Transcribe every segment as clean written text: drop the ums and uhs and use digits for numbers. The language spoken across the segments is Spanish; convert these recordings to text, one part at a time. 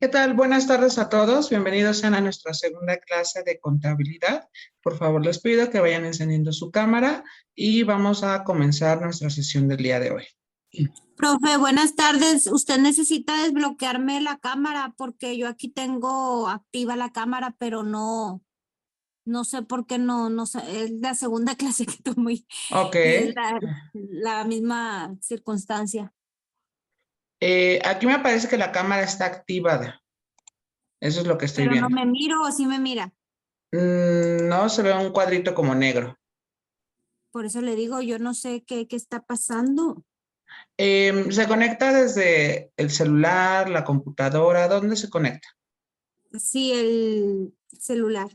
¿Qué tal? Buenas tardes a todos. Bienvenidos sean a nuestra segunda clase de contabilidad. Por favor, les pido que vayan encendiendo su cámara y vamos a comenzar nuestra sesión del día de hoy. Profe, buenas tardes. Usted necesita desbloquearme la cámara porque yo aquí tengo activa la cámara, pero no sé por qué no sé. Es la segunda clase que tomo y Ok. es la misma circunstancia. Aquí me parece que la cámara está activada. Eso es lo que estoy Pero no viendo. me miro o sí me mira. No se ve un cuadrito como negro. Por eso le digo, yo no sé qué está pasando. Se conecta desde el celular, la computadora. ¿Dónde se conecta? Sí, el celular.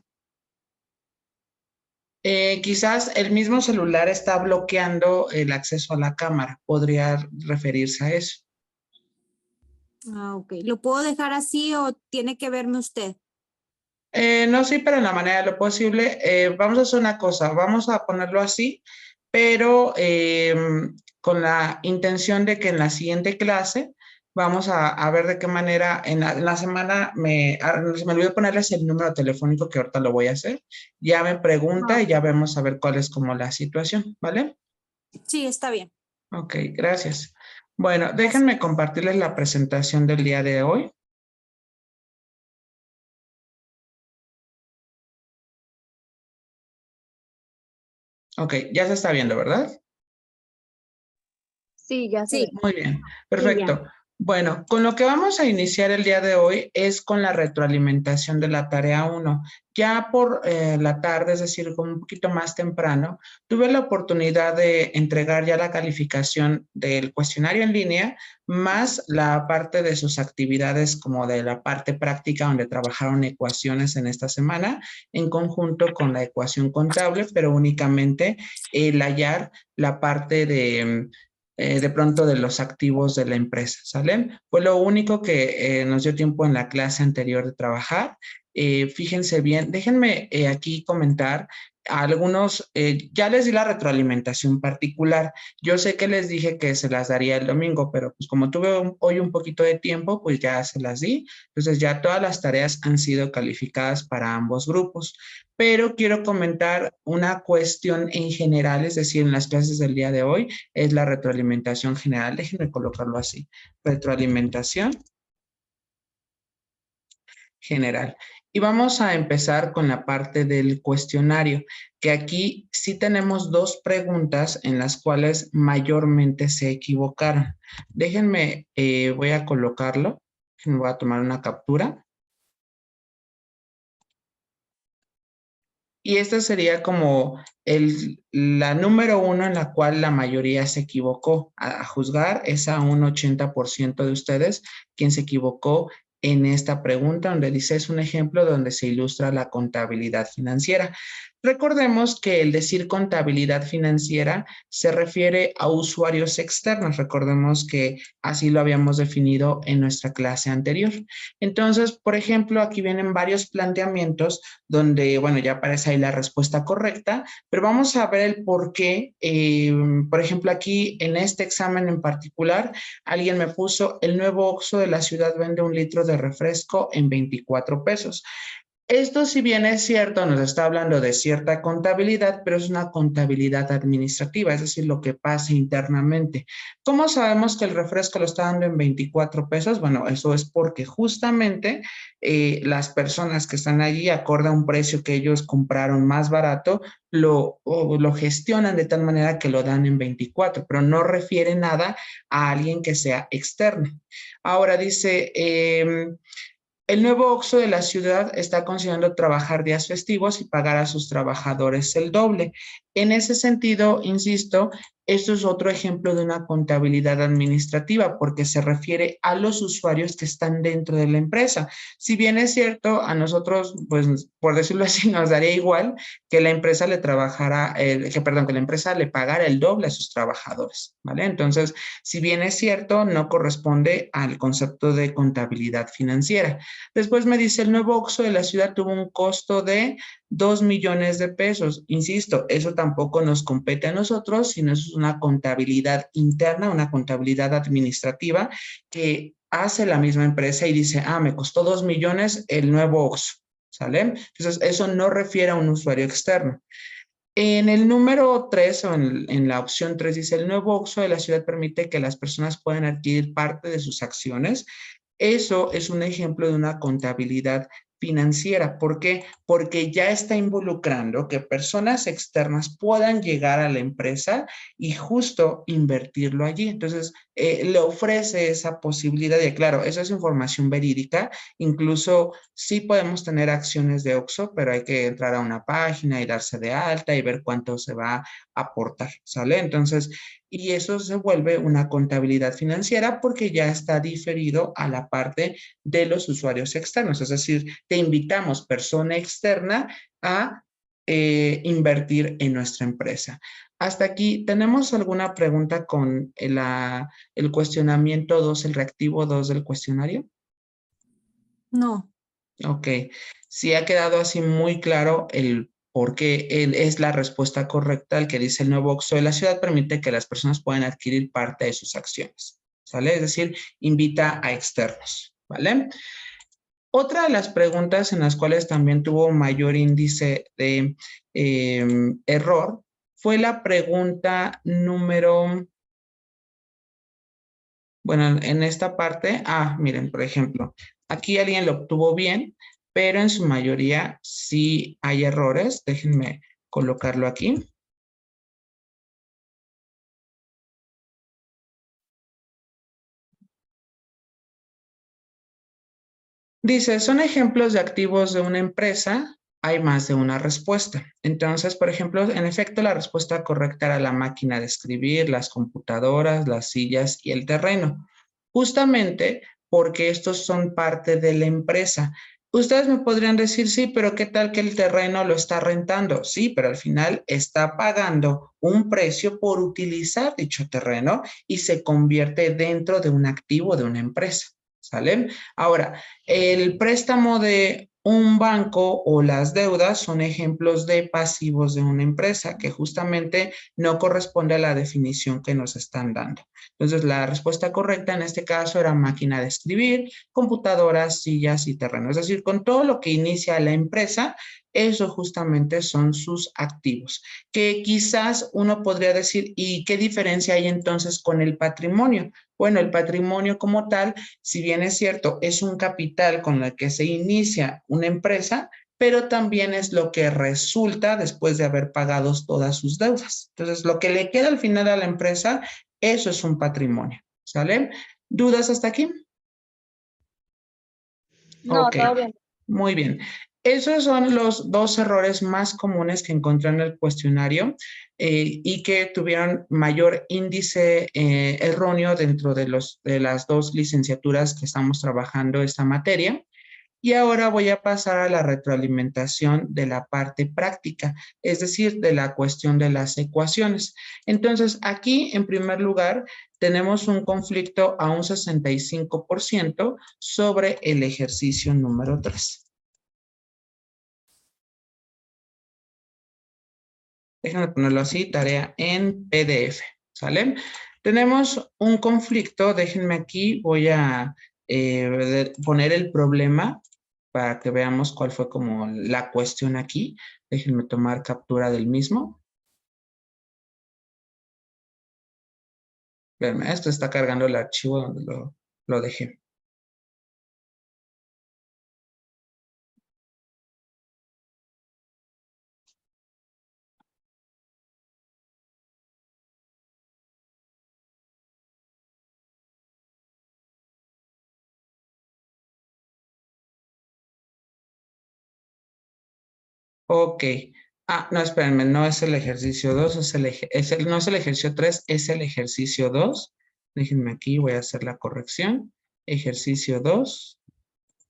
Quizás el mismo celular está bloqueando el acceso a la cámara. Podría referirse a eso. Ah, ok. ¿Lo puedo dejar así o tiene que verme usted? No, sí, pero en la manera de lo posible. Vamos a hacer una cosa, vamos a ponerlo así, pero con la intención de que en la siguiente clase vamos a ver de qué manera en la semana se me olvidó ponerles el número telefónico que ahorita lo voy a hacer. Ya me pregunta y ya vemos a ver cuál es como la situación, ¿vale? Sí, está bien. Ok, gracias. Bueno, Gracias. déjenme compartirles la presentación del día de hoy. Ok, ya se está viendo, ¿verdad? Sí, ya se Sí, ve. Muy bien, sí, ya. perfecto. Bueno, con lo que vamos a iniciar el día de hoy es con la retroalimentación de la tarea 1. Ya por la tarde, es decir, como un poquito más temprano, tuve la oportunidad de entregar ya la calificación del cuestionario en línea, más la parte de sus actividades como de la parte práctica donde trabajaron ecuaciones en esta semana, en conjunto con la ecuación contable, pero únicamente el hallar la parte de pronto de los activos de la empresa, ¿sale? Fue lo único que nos dio tiempo en la clase anterior de trabajar. Fíjense bien, déjenme aquí comentar algunos, ya les di la retroalimentación particular. Yo sé que les dije que se las daría el domingo, pero pues como tuve hoy un poquito de tiempo, pues ya se las di. Entonces ya todas las tareas han sido calificadas para ambos grupos. Pero quiero comentar una cuestión en general, es decir, en las clases del día de hoy, es la retroalimentación general. Déjenme colocarlo así. Retroalimentación general. Y vamos a empezar con la parte del cuestionario, que aquí sí tenemos dos preguntas en las cuales mayormente se equivocaron. Déjenme, voy a colocarlo. Voy a tomar una captura. Y esta sería como la número 1 en la cual la mayoría se equivocó. A juzgar es a un 80% de ustedes quien se equivocó en esta pregunta, donde dice es un ejemplo donde se ilustra la contabilidad financiera. Recordemos que el decir contabilidad financiera se refiere a usuarios externos. Recordemos que así lo habíamos definido en nuestra clase anterior. Entonces, por ejemplo, aquí vienen varios planteamientos donde, bueno, ya aparece ahí la respuesta correcta, pero vamos a ver el por qué. Por ejemplo, aquí en este examen en particular, alguien me puso, el nuevo Oxxo de la ciudad vende 1 litro de refresco en 24 pesos. Esto, si bien es cierto, nos está hablando de cierta contabilidad, pero es una contabilidad administrativa, es decir, lo que pasa internamente. ¿Cómo sabemos que el refresco lo está dando en 24 pesos? Bueno, eso es porque justamente las personas que están allí, acorde a un precio que ellos compraron más barato, lo gestionan de tal manera que lo dan en 24, pero no refiere nada a alguien que sea externo. Ahora dice... el nuevo Oxxo de la ciudad está considerando trabajar días festivos y pagar a sus trabajadores el doble. En ese sentido, insisto, esto es otro ejemplo de una contabilidad administrativa porque se refiere a los usuarios que están dentro de la empresa. Si bien es cierto, a nosotros, pues por decirlo así, nos daría igual que la empresa le trabajara, que la empresa le pagara el doble a sus trabajadores, ¿vale? Entonces, si bien es cierto, no corresponde al concepto de contabilidad financiera. Después me dice, el nuevo Oxxo de la ciudad tuvo un costo de 2 millones de pesos. Insisto, eso tampoco nos compete a nosotros, sino es una contabilidad interna, una contabilidad administrativa que hace la misma empresa y dice, ah, me costó 2 millones el nuevo OXXO, ¿sale? Entonces, eso no refiere a un usuario externo. En el número 3 o en la opción 3 dice, el nuevo OXXO de la ciudad permite que las personas puedan adquirir parte de sus acciones. Eso es un ejemplo de una contabilidad financiera. ¿Por qué? Porque ya está involucrando que personas externas puedan llegar a la empresa y justo invertirlo allí. Entonces, le ofrece esa posibilidad de, claro, esa es información verídica. Incluso sí podemos tener acciones de OXXO, pero hay que entrar a una página y darse de alta y ver cuánto se va a aportar, ¿sale? Entonces, y eso se vuelve una contabilidad financiera porque ya está diferido a la parte de los usuarios externos. Es decir, te invitamos, persona externa, a invertir en nuestra empresa. Hasta aquí, ¿tenemos alguna pregunta con el cuestionamiento 2, el reactivo 2 del cuestionario? No. Ok. Si ha quedado así muy claro el por qué es la respuesta correcta, el que dice el nuevo OXXO de la ciudad permite que las personas puedan adquirir parte de sus acciones, ¿sale? Es decir, invita a externos, ¿vale? Otra de las preguntas en las cuales también tuvo mayor índice de error fue la pregunta número, bueno, en esta parte, miren, por ejemplo, aquí alguien lo obtuvo bien, pero en su mayoría sí hay errores. Déjenme colocarlo aquí. Dice, son ejemplos de activos de una empresa. Hay más de una respuesta. Entonces, por ejemplo, en efecto, la respuesta correcta era la máquina de escribir, las computadoras, las sillas y el terreno. Justamente porque estos son parte de la empresa. Ustedes me podrían decir, sí, pero ¿qué tal que el terreno lo está rentando? Sí, pero al final está pagando un precio por utilizar dicho terreno y se convierte dentro de un activo de una empresa. ¿Sale? Ahora, el préstamo de un banco o las deudas son ejemplos de pasivos de una empresa que justamente no corresponde a la definición que nos están dando. Entonces, la respuesta correcta en este caso era máquina de escribir, computadoras, sillas y terreno. Es decir, con todo lo que inicia la empresa, eso justamente son sus activos. Que quizás uno podría decir, ¿y qué diferencia hay entonces con el patrimonio? Bueno, el patrimonio como tal, si bien es cierto, es un capital con el que se inicia una empresa, pero también es lo que resulta después de haber pagado todas sus deudas. Entonces, lo que le queda al final a la empresa, eso es un patrimonio. ¿Sale? ¿Dudas hasta aquí? No, Ok, todo bien. muy bien. Esos son los dos errores más comunes que encontré en el cuestionario y que tuvieron mayor índice erróneo dentro de las dos licenciaturas que estamos trabajando esta materia. Y ahora voy a pasar a la retroalimentación de la parte práctica, es decir, de la cuestión de las ecuaciones. Entonces, aquí, en primer lugar, tenemos un conflicto a un 65% sobre el ejercicio número 3. Déjenme ponerlo así, tarea en PDF, ¿sale? Tenemos un conflicto, déjenme aquí, voy a poner el problema para que veamos cuál fue como la cuestión aquí. Déjenme tomar captura del mismo. Vean, esto está cargando el archivo donde lo dejé. Ok. No, espérenme, no es el ejercicio 2, no es el ejercicio 3, es el ejercicio 2. Déjenme aquí, voy a hacer la corrección. Ejercicio 2,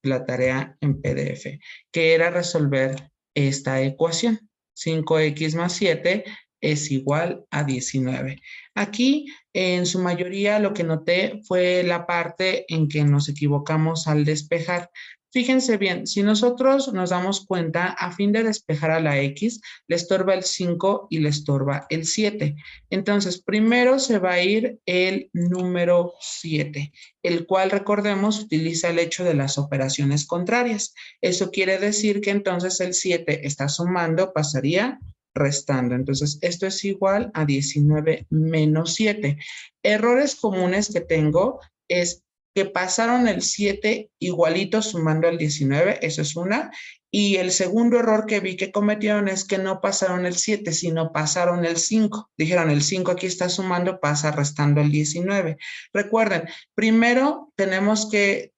la tarea en PDF, que era resolver esta ecuación. 5x más 7 es igual a 19. Aquí, en su mayoría, lo que noté fue la parte en que nos equivocamos al despejar. Fíjense bien, si nosotros nos damos cuenta, a fin de despejar a la X, le estorba el 5 y le estorba el 7. Entonces, primero se va a ir el número 7, el cual, recordemos, utiliza el hecho de las operaciones contrarias. Eso quiere decir que entonces el 7 está sumando, pasaría restando. Entonces, esto es igual a 19 menos 7. Errores comunes que tengo es que pasaron el 7 igualito sumando el 19, eso es una. Y el segundo error que vi que cometieron es que no pasaron el 7, sino pasaron el 5. Dijeron, el 5 aquí está sumando, pasa restando el 19. Recuerden, primero tenemos que,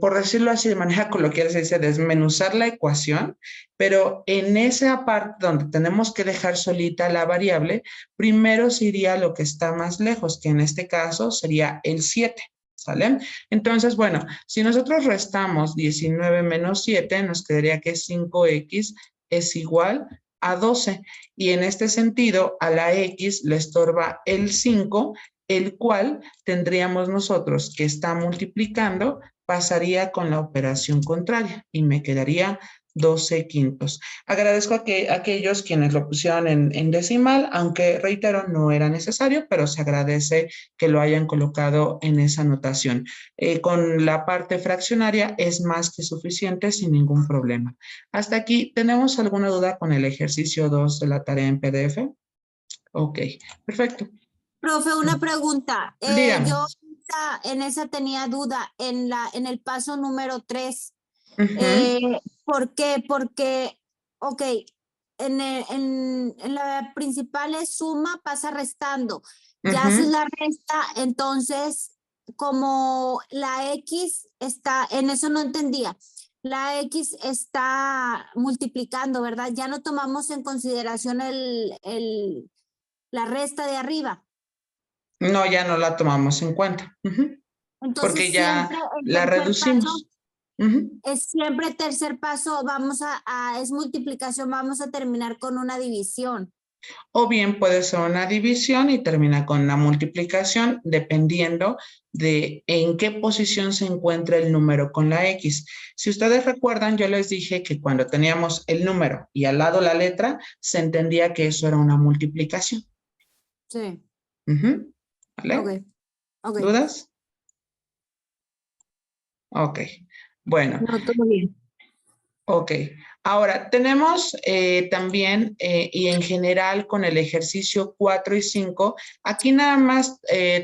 por decirlo así de manera coloquial, se dice desmenuzar la ecuación, pero en esa parte donde tenemos que dejar solita la variable, primero se iría lo que está más lejos, que en este caso sería el 7, ¿sale? Entonces, bueno, si nosotros restamos 19 menos 7, nos quedaría que 5x es igual a 12. Y en este sentido, a la x le estorba el 5, el cual tendríamos nosotros que está multiplicando, pasaría con la operación contraria y me quedaría 12 quintos. Agradezco a aquellos quienes lo pusieron en decimal, aunque reitero, no era necesario, pero se agradece que lo hayan colocado en esa notación. Con la parte fraccionaria es más que suficiente sin ningún problema. Hasta aquí, ¿tenemos alguna duda con el ejercicio 2 de la tarea en PDF? Ok, perfecto. Profe, una pregunta. Dígame. Yo en esa tenía duda en el paso número 3. ¿Por qué? Porque, ok, en la principal es suma, pasa restando. Ya haces la resta, entonces, como la X está, en eso no entendía. La X está multiplicando, ¿verdad? Ya no tomamos en consideración la resta de arriba. No, ya no la tomamos en cuenta. Porque Entonces, ya siempre el la tercer paso reducimos. es siempre tercer paso, es multiplicación, vamos a terminar con una división. O bien puede ser una división y termina con una multiplicación, dependiendo de en qué posición se encuentra el número con la X. Si ustedes recuerdan, yo les dije que cuando teníamos el número y al lado la letra, se entendía que eso era una multiplicación. Sí. ¿Vale? Ok. ¿Dudas? Ok. Bueno. No, todo bien. Ok. Ahora, tenemos también, y en general con el ejercicio 4 y 5, aquí nada más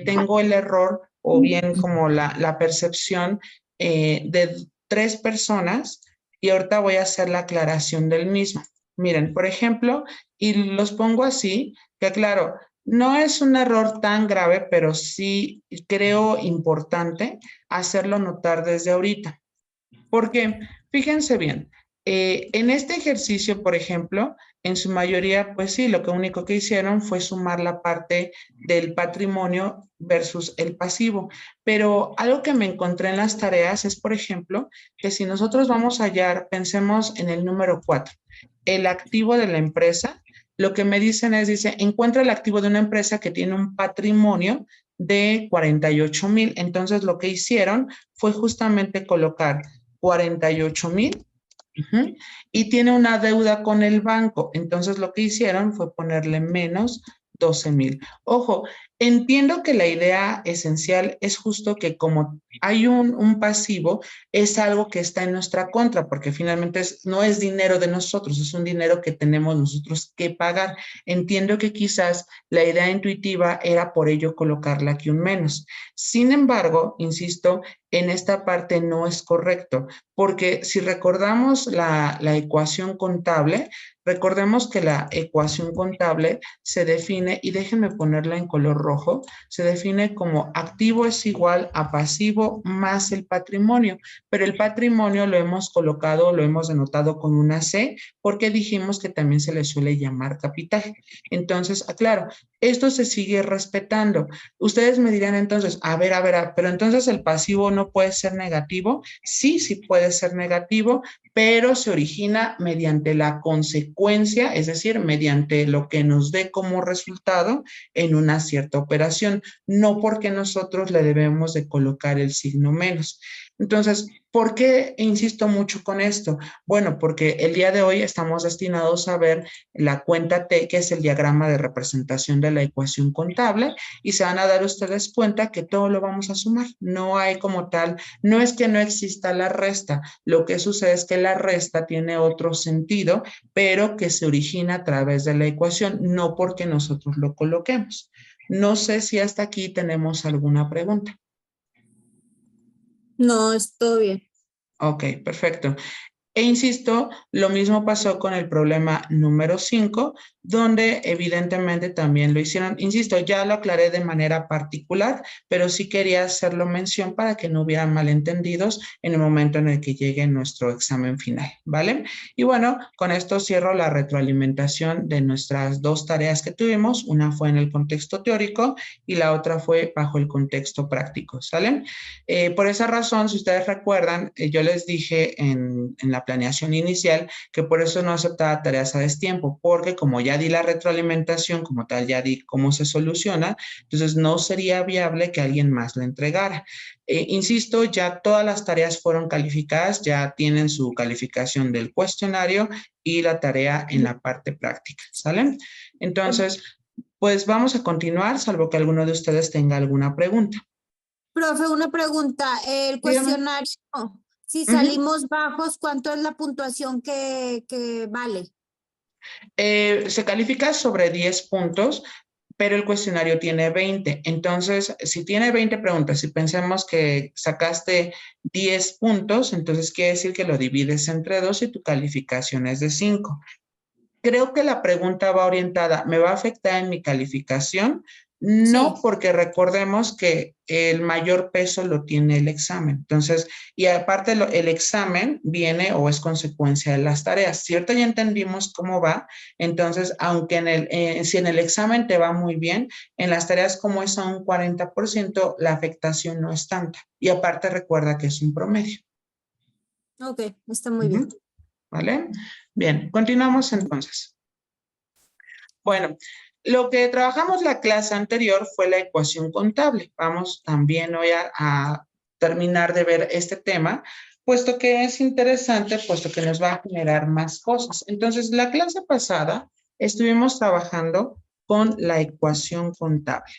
tengo el error o bien como la percepción de 3 personas y ahorita voy a hacer la aclaración del mismo. Miren, por ejemplo, y los pongo así, que claro, no es un error tan grave, pero sí creo importante hacerlo notar desde ahorita. Porque, fíjense bien, en este ejercicio, por ejemplo, en su mayoría, pues sí, lo único que hicieron fue sumar la parte del patrimonio versus el pasivo. Pero algo que me encontré en las tareas es, por ejemplo, que si nosotros vamos a hallar, pensemos en el número 4, el activo de la empresa, lo que me dicen es, dice, encuentra el activo de una empresa que tiene un patrimonio de 48,000. Entonces, lo que hicieron fue justamente colocar 48,000 y tiene una deuda con el banco. Entonces lo que hicieron fue ponerle menos 12,000. Ojo, entiendo que la idea esencial es justo que como hay un pasivo, es algo que está en nuestra contra, porque finalmente no es dinero de nosotros, es un dinero que tenemos nosotros que pagar. Entiendo que quizás la idea intuitiva era por ello colocarle aquí un menos. Sin embargo, insisto, en esta parte no es correcto, porque si recordamos la ecuación contable, recordemos que la ecuación contable se define, y déjenme ponerla en color rojo, se define como activo es igual a pasivo más el patrimonio, pero el patrimonio lo hemos colocado, lo hemos denotado con una C, porque dijimos que también se le suele llamar capital. Entonces, aclaro, esto se sigue respetando. Ustedes me dirán entonces, a ver, pero entonces el pasivo no puede ser negativo. Sí, sí puede ser negativo, pero se origina mediante la consecuencia, es decir, mediante lo que nos dé como resultado en una cierta operación, no porque nosotros le debemos de colocar el signo menos. Entonces, ¿por qué insisto mucho con esto? Bueno, porque el día de hoy estamos destinados a ver la cuenta T, que es el diagrama de representación de la ecuación contable, y se van a dar ustedes cuenta que todo lo vamos a sumar. No hay como tal, no es que no exista la resta, lo que sucede es que la resta tiene otro sentido, pero que se origina a través de la ecuación, no porque nosotros lo coloquemos. No sé si hasta aquí tenemos alguna pregunta. No, es todo bien. Ok, perfecto. E insisto, lo mismo pasó con el problema número 5, donde evidentemente también lo hicieron. Insisto, ya lo aclaré de manera particular, pero sí quería hacerlo mención para que no hubiera malentendidos en el momento en el que llegue nuestro examen final, ¿vale? Y bueno, con esto cierro la retroalimentación de nuestras dos tareas que tuvimos. Una fue en el contexto teórico y la otra fue bajo el contexto práctico, ¿sale? Por esa razón, si ustedes recuerdan, yo les dije en la planeación inicial que por eso no aceptaba tareas a destiempo, porque como ya di la retroalimentación, como tal, ya di cómo se soluciona, entonces no sería viable que alguien más la entregara. Insisto, ya todas las tareas fueron calificadas, ya tienen su calificación del cuestionario y la tarea en la parte práctica, ¿sale? Entonces, pues vamos a continuar, salvo que alguno de ustedes tenga alguna pregunta. Profe, una pregunta. El Dígame. cuestionario, si Ujú. salimos bajos, ¿cuánto es la puntuación que vale? Se califica sobre 10 puntos, pero el cuestionario tiene 20. Entonces, si tiene 20 preguntas y pensemos que sacaste 10 puntos, entonces quiere decir que lo divides entre 2 y tu calificación es de 5. Creo que la pregunta va orientada, ¿me va a afectar en mi calificación? No, Sí. porque recordemos que el mayor peso lo tiene el examen. Entonces, y aparte el examen viene o es consecuencia de las tareas. ¿Cierto? Ya entendimos cómo va. Entonces, aunque si en el examen te va muy bien, en las tareas como es a un 40%, la afectación no es tanta. Y aparte recuerda que es un promedio. Ok, está muy bien. Ujú. ¿Vale? Bien, continuamos entonces. Bueno, lo que trabajamos la clase anterior fue la ecuación contable. Vamos también hoy a terminar de ver este tema, puesto que es interesante, puesto que nos va a generar más cosas. Entonces, la clase pasada estuvimos trabajando con la ecuación contable.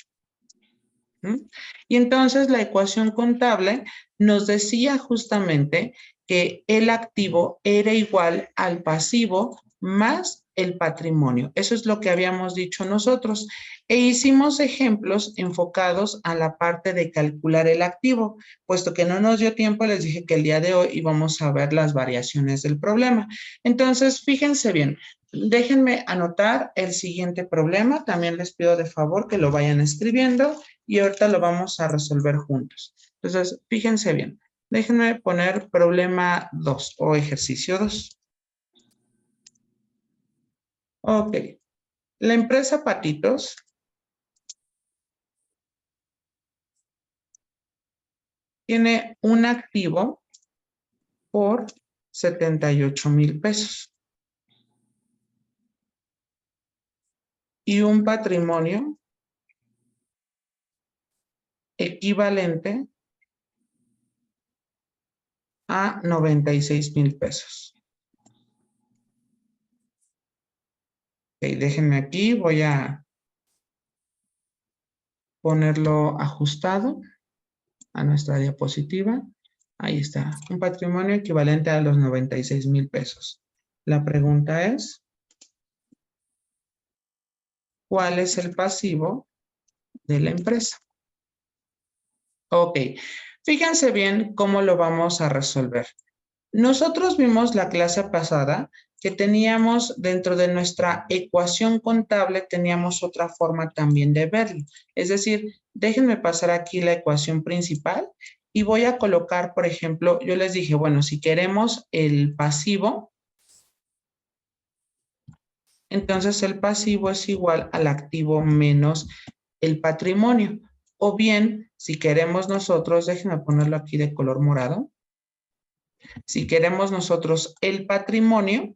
¿Mm? Y entonces la ecuación contable nos decía justamente que el activo era igual al pasivo más el patrimonio. Eso es lo que habíamos dicho nosotros. E hicimos ejemplos enfocados a la parte de calcular el activo. Puesto que no nos dio tiempo, les dije que el día de hoy íbamos a ver las variaciones del problema. Entonces, fíjense bien, déjenme anotar el siguiente problema. También les pido de favor que lo vayan escribiendo y ahorita lo vamos a resolver juntos. Entonces, fíjense bien. Déjenme poner problema 2 o ejercicio 2. Ok. La empresa Patitos tiene un activo por 78,000 pesos y un patrimonio equivalente a 96,000 pesos. Ok, déjenme aquí, voy a ponerlo ajustado a nuestra diapositiva. Ahí está, un patrimonio equivalente a los 96,000 pesos. La pregunta es, ¿cuál es el pasivo de la empresa? Ok, fíjense bien cómo lo vamos a resolver. Nosotros vimos la clase pasada que teníamos dentro de nuestra ecuación contable, teníamos otra forma también de verlo. Es decir, déjenme pasar aquí la ecuación principal y voy a colocar, por ejemplo, yo les dije, bueno, si queremos el pasivo, entonces el pasivo es igual al activo menos el patrimonio. O bien, si queremos nosotros, déjenme ponerlo aquí de color morado. Si queremos nosotros el patrimonio,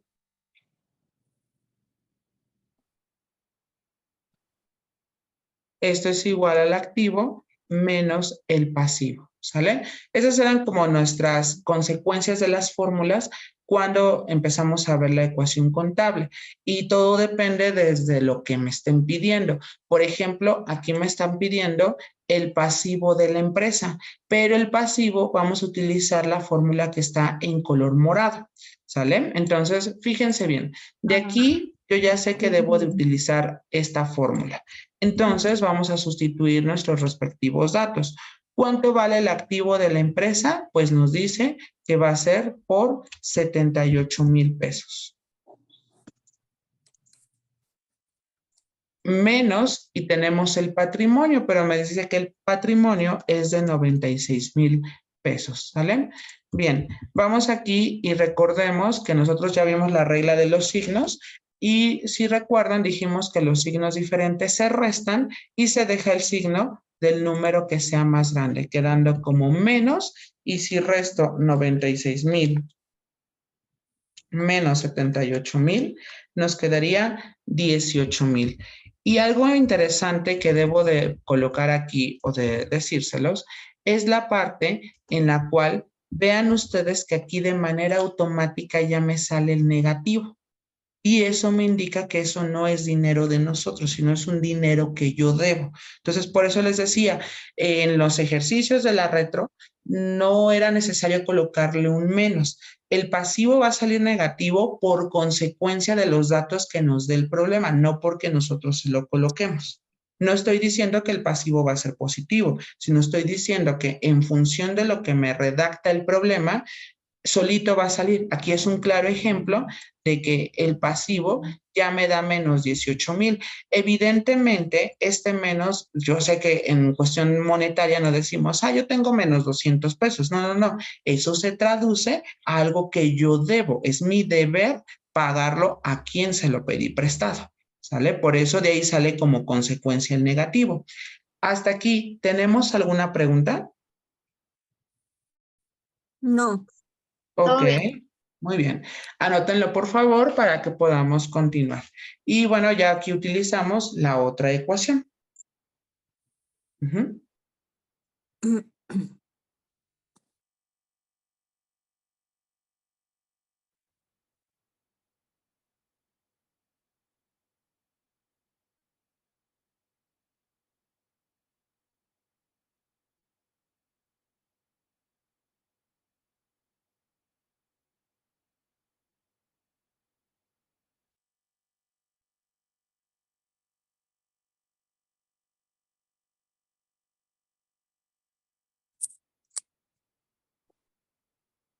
esto es igual al activo menos el pasivo. ¿sale? Esas eran como nuestras consecuencias de las fórmulas cuando empezamos a ver la ecuación contable. Y todo depende desde lo que me estén pidiendo. Por ejemplo, aquí me están pidiendo el pasivo de la empresa, pero el pasivo vamos a utilizar la fórmula que está en color morado, ¿sale? Entonces, fíjense bien, de aquí yo ya sé que debo de utilizar esta fórmula. Entonces, vamos a sustituir nuestros respectivos datos. ¿Cuánto vale el activo de la empresa? Pues nos dice que va a ser por 78,000 pesos. Menos, y tenemos el patrimonio, pero me dice que el patrimonio es de 96,000 pesos, ¿sale? Bien, vamos aquí y recordemos que nosotros ya vimos la regla de los signos y si recuerdan dijimos que los signos diferentes se restan y se deja el signo del número que sea más grande, quedando como menos, y si resto 96,000 menos 78,000, nos quedaría 18,000. Y algo interesante que debo de colocar aquí o de decírselos es la parte en la cual vean ustedes que aquí de manera automática ya me sale el negativo. Y eso me indica que eso no es dinero de nosotros, sino es un dinero que yo debo. Entonces, por eso les decía, en los ejercicios de la retro no era necesario colocarle un menos. El pasivo va a salir negativo por consecuencia de los datos que nos dé el problema, no porque nosotros se lo coloquemos. No estoy diciendo que el pasivo va a ser positivo, sino estoy diciendo que en función de lo que me redacta el problema, solito va a salir. Aquí es un claro ejemplo de que el pasivo ya me da menos 18,000. Evidentemente, este menos, yo sé que en cuestión monetaria no decimos, yo tengo menos 200 pesos. No, no, no. Eso se traduce a algo que yo debo. Es mi deber pagarlo a quien se lo pedí prestado. ¿Sale? Por eso de ahí sale como consecuencia el negativo. Hasta aquí, ¿tenemos alguna pregunta? No. Ok, Todo bien. muy bien. Anótenlo por favor para que podamos continuar. Y bueno, ya aquí utilizamos la otra ecuación. Ujú.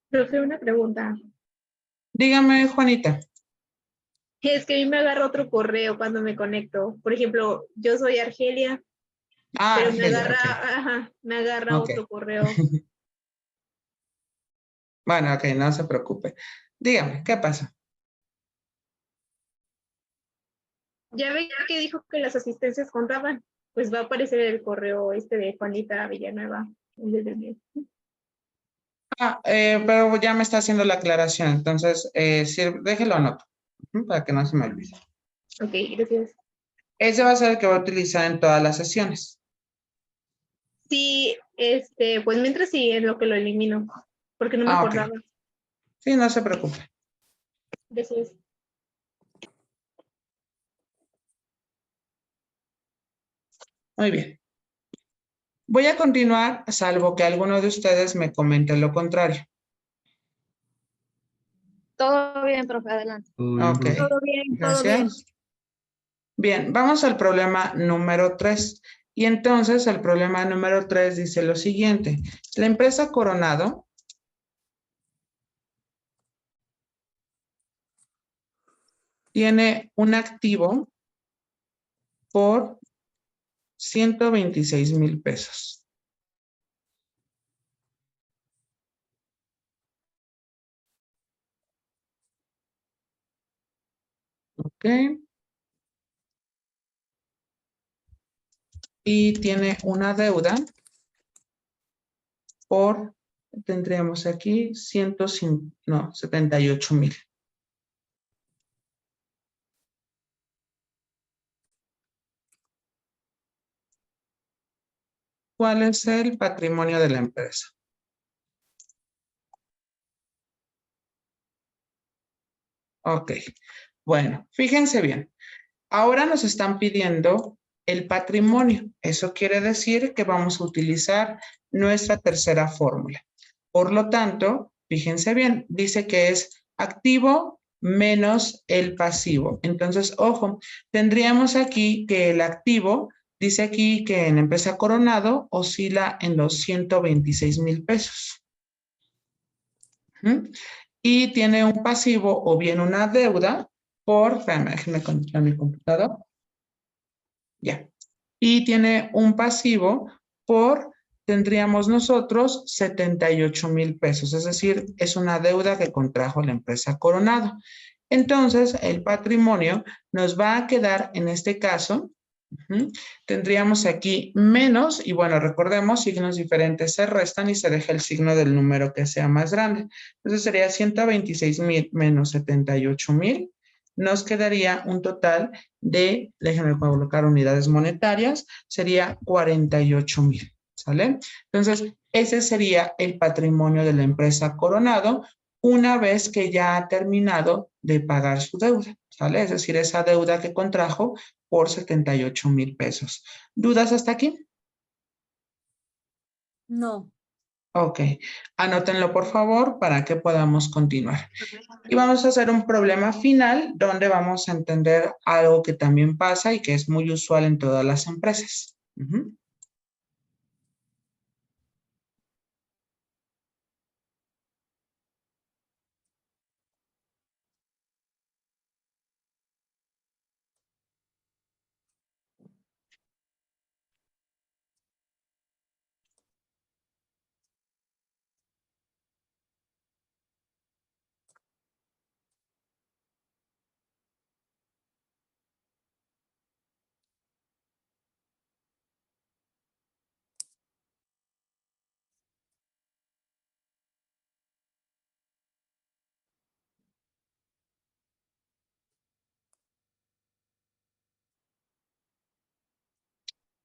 Profe, una pregunta. Dígame, Juanita. Es que a mí me agarra otro correo cuando me conecto. Por ejemplo, yo soy Argelia, pero me Argelia, agarra, ok. me agarra Ok. otro correo. Bueno, ok, no se preocupe. Dígame, ¿qué pasa? Ya ve que dijo que las asistencias contaban. Pues va a aparecer el correo este de Juanita Villanueva. Pero ya me está haciendo la aclaración, entonces sí, déjelo anoto para que no se me olvide. Ok, gracias. Ese va a ser el que voy a utilizar en todas las sesiones. Sí, pues mientras sí en lo que lo elimino, porque no me Ok. acordaba. Sí, no se preocupe. Gracias. Muy bien. Voy a continuar, salvo que alguno de ustedes me comente lo contrario. Todo bien, profe, adelante. Ok, Todo bien, todo bien. gracias. Bien, vamos al problema número 3. Y entonces el problema número 3 dice lo siguiente. La empresa Coronado tiene un activo por 126,000 pesos. Ok. Y tiene una deuda por, tendríamos aquí 78,000. ¿Cuál es el patrimonio de la empresa? Ok, bueno, fíjense bien. Ahora nos están pidiendo el patrimonio. Eso quiere decir que vamos a utilizar nuestra tercera fórmula. Por lo tanto, fíjense bien, dice que es activo menos el pasivo. Entonces, ojo, tendríamos aquí que el activo, dice aquí que en empresa Coronado oscila en los 126,000 pesos. Y tiene un pasivo o bien una deuda por, espérame, déjenme conectar mi computador. Ya. Y tiene un pasivo por, tendríamos nosotros 78,000 pesos, es decir, es una deuda que contrajo la empresa Coronado. Entonces, el patrimonio nos va a quedar en este caso, tendríamos aquí menos, y bueno, recordemos, signos diferentes se restan y se deja el signo del número que sea más grande. Entonces sería 126,000 menos 78,000. Nos quedaría un total de, déjenme colocar unidades monetarias, sería 48,000, ¿sale? Entonces, ese sería el patrimonio de la empresa Coronado una vez que ya ha terminado de pagar su deuda, ¿sale? Es decir, esa deuda que contrajo por 78,000 pesos. ¿Dudas hasta aquí? No. Ok, anótenlo por favor para que podamos continuar. Y vamos a hacer un problema final donde vamos a entender algo que también pasa y que es muy usual en todas las empresas.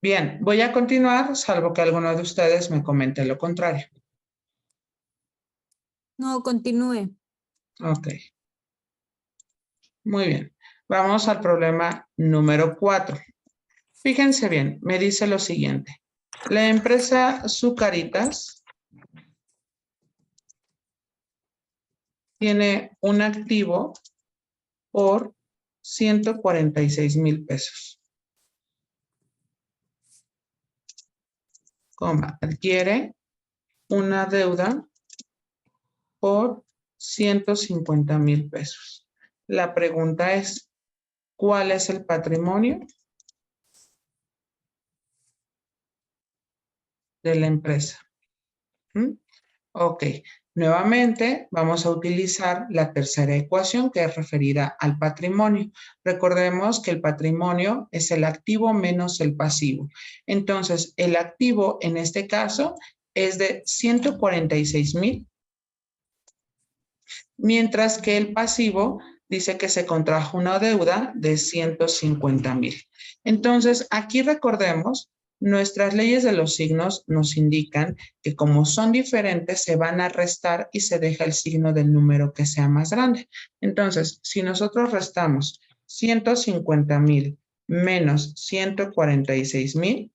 Bien, voy a continuar, salvo que alguno de ustedes me comente lo contrario. No, continúe. Ok. Muy bien. Vamos al problema número 4. Fíjense bien, me dice lo siguiente. La empresa Zucaritas tiene un activo por 146,000 pesos. Adquiere una deuda por 150,000 pesos. La pregunta es, ¿cuál es el patrimonio de la empresa? Ok, nuevamente vamos a utilizar la tercera ecuación que es referida al patrimonio. Recordemos que el patrimonio es el activo menos el pasivo. Entonces, el activo en este caso es de 146,000, mientras que el pasivo dice que se contrajo una deuda de 150,000. Entonces, aquí recordemos, nuestras leyes de los signos nos indican que como son diferentes, se van a restar y se deja el signo del número que sea más grande. Entonces, si nosotros restamos 150,000 menos 146,000,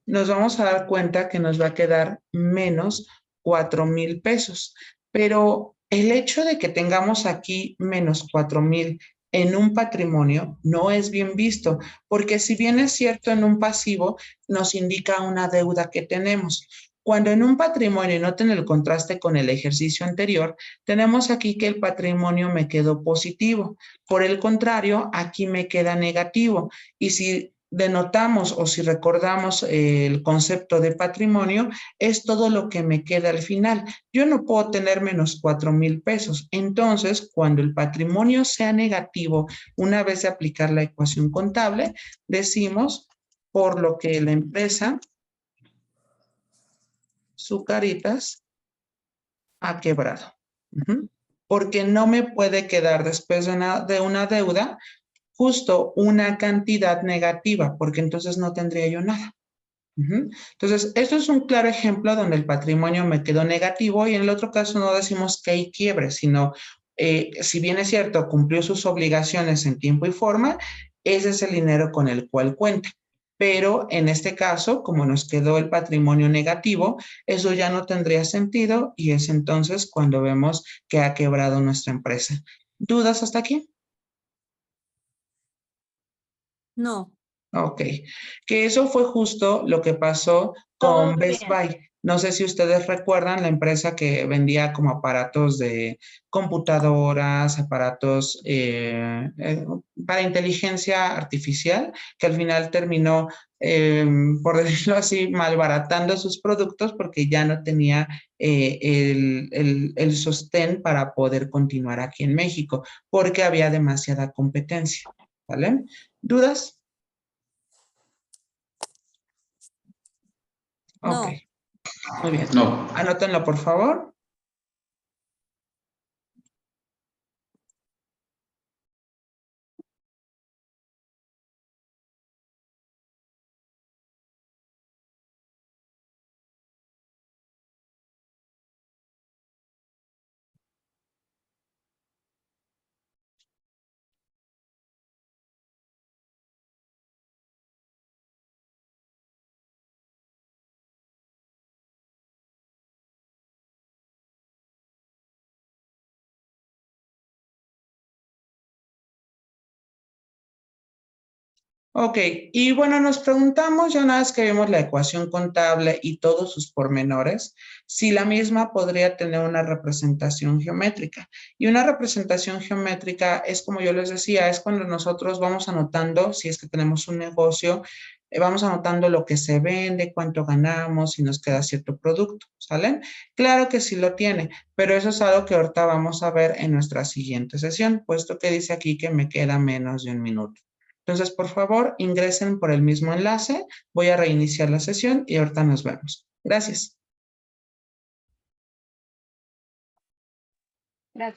nos vamos a dar cuenta que nos va a quedar menos 4,000 pesos. Pero el hecho de que tengamos aquí menos 4,000 en un patrimonio no es bien visto, porque si bien es cierto en un pasivo, nos indica una deuda que tenemos. Cuando en un patrimonio no tiene el contraste con el ejercicio anterior, tenemos aquí que el patrimonio me quedó positivo. Por el contrario, aquí me queda negativo. Y si denotamos o si recordamos el concepto de patrimonio, es todo lo que me queda al final. Yo no puedo tener menos 4,000 pesos. Entonces, cuando el patrimonio sea negativo, una vez de aplicar la ecuación contable, decimos por lo que la empresa Zucaritas ha quebrado. Porque no me puede quedar después de una deuda justo una cantidad negativa, porque entonces no tendría yo nada. Entonces, esto es un claro ejemplo donde el patrimonio me quedó negativo y en el otro caso no decimos que hay quiebre, sino, si bien es cierto, cumplió sus obligaciones en tiempo y forma, ese es el dinero con el cual cuenta. Pero en este caso, como nos quedó el patrimonio negativo, eso ya no tendría sentido y es entonces cuando vemos que ha quebrado nuestra empresa. ¿Dudas hasta aquí? No. Ok, que eso fue justo lo que pasó Todo con Best bien. Buy. No sé si ustedes recuerdan la empresa que vendía como aparatos de computadoras, aparatos para inteligencia artificial, que al final terminó, por decirlo así, malbaratando sus productos porque ya no tenía el sostén para poder continuar aquí en México, porque había demasiada competencia. ¿Vale? ¿Dudas? Ok, No. muy bien. No. Anótenlo, por favor. Ok, y bueno, nos preguntamos, ya una vez que vimos la ecuación contable y todos sus pormenores, si la misma podría tener una representación geométrica. Y una representación geométrica es, como yo les decía, es cuando nosotros vamos anotando, si es que tenemos un negocio, vamos anotando lo que se vende, cuánto ganamos, si nos queda cierto producto, ¿sale? Claro que sí lo tiene, pero eso es algo que ahorita vamos a ver en nuestra siguiente sesión, puesto que dice aquí que me queda menos de un minuto. Entonces, por favor, ingresen por el mismo enlace. Voy a reiniciar la sesión y ahorita nos vemos. Gracias.